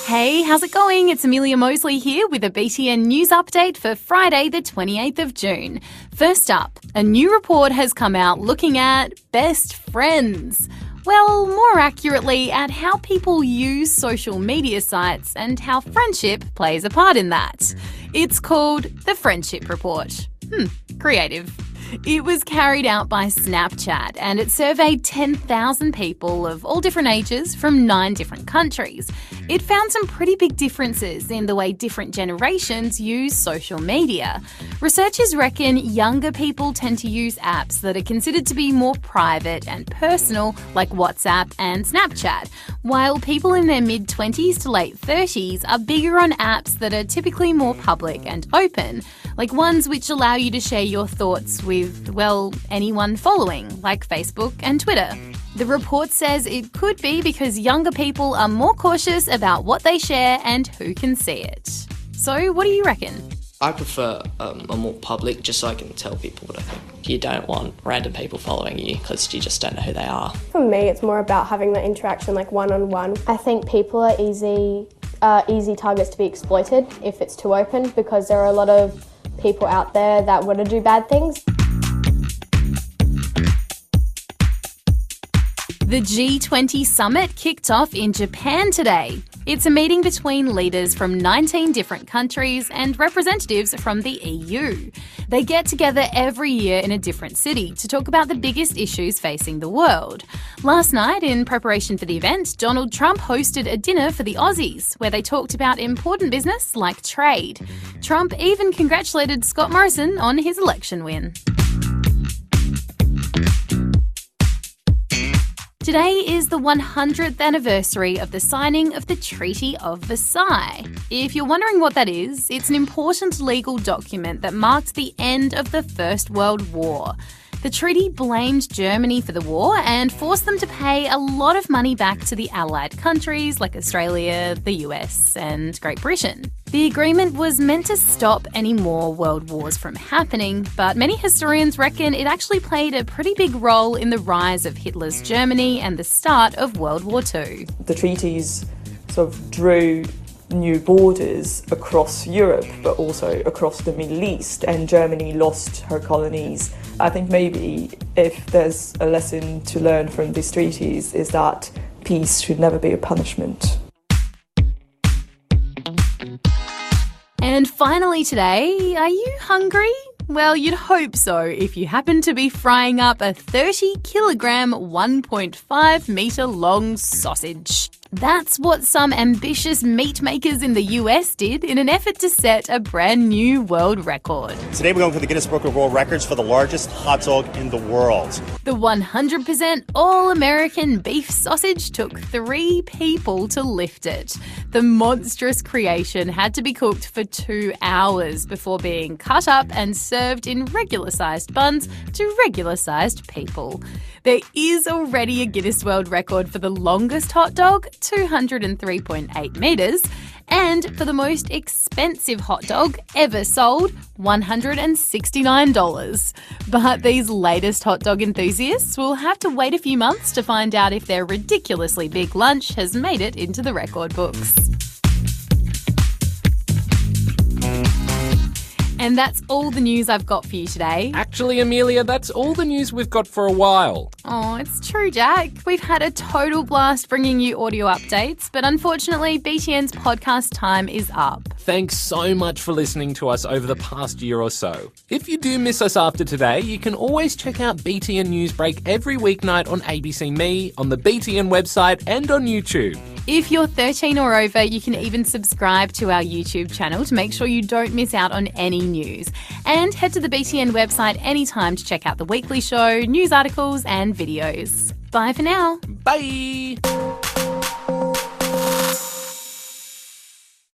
Hey, how's it going? It's Amelia Mosley here with a BTN news update for Friday the 28th of June. First up, a new report has come out looking at best friends. Well, more accurately, at how people use social media sites and how friendship plays a part in that. It's called the Friendship Report. Creative. It was carried out by Snapchat and it surveyed 10,000 people of all different ages from 9 different countries. It found some pretty big differences in the way different generations use social media. Researchers reckon younger people tend to use apps that are considered to be more private and personal, like WhatsApp and Snapchat, while people in their mid-20s to late 30s are bigger on apps that are typically more public and open, like ones which allow you to share your thoughts with, well, anyone following, like Facebook and Twitter. The report says it could be because younger people are more cautious about what they share and who can see it. So what do you reckon? I prefer a more public, just so I can tell people what I think. You don't want random people following you because you just don't know who they are. For me, it's more about having that interaction, like one-on-one. I think people are easy targets to be exploited if it's too open, because there are a lot of people out there that want to do bad things. The G20 summit kicked off in Japan today. It's a meeting between leaders from 19 different countries and representatives from the EU. They get together every year in a different city to talk about the biggest issues facing the world. Last night, in preparation for the event, Donald Trump hosted a dinner for the Aussies, where they talked about important business like trade. Trump even congratulated Scott Morrison on his election win. Today is the 100th anniversary of the signing of the Treaty of Versailles. If you're wondering what that is, it's an important legal document that marked the end of the First World War. The treaty blamed Germany for the war and forced them to pay a lot of money back to the Allied countries like Australia, the US, and Great Britain. The agreement was meant to stop any more world wars from happening, but many historians reckon it actually played a pretty big role in the rise of Hitler's Germany and the start of World War II. The treaties sort of drew new borders across Europe, but also across the Middle East, and Germany lost her colonies. I think maybe if there's a lesson to learn from these treaties is that peace should never be a punishment. And finally today, are you hungry? Well, you'd hope so if you happen to be frying up a 30-kilogram, 1.5-metre long sausage. That's what some ambitious meat makers in the US did in an effort to set a brand new world record. Today we're going for the Guinness Book of World Records for the largest hot dog in the world. The 100% all-American beef sausage took 3 people to lift it. The monstrous creation had to be cooked for 2 hours before being cut up and served in regular-sized buns to regular-sized people. There is already a Guinness World Record for the longest hot dog, 203.8 metres, and for the most expensive hot dog ever sold, $169. But these latest hot dog enthusiasts will have to wait a few months to find out if their ridiculously big lunch has made it into the record books. And that's all the news I've got for you today. Actually, Amelia, that's all the news we've got for a while. Oh, it's true, Jack. We've had a total blast bringing you audio updates, but unfortunately, BTN's podcast time is up. Thanks so much for listening to us over the past year or so. If you do miss us after today, you can always check out BTN Newsbreak every weeknight on ABC Me, on the BTN website, and on YouTube. If you're 13 or over, you can even subscribe to our YouTube channel to make sure you don't miss out on any news. And head to the BTN website anytime to check out the weekly show, news articles and videos. Bye for now. Bye!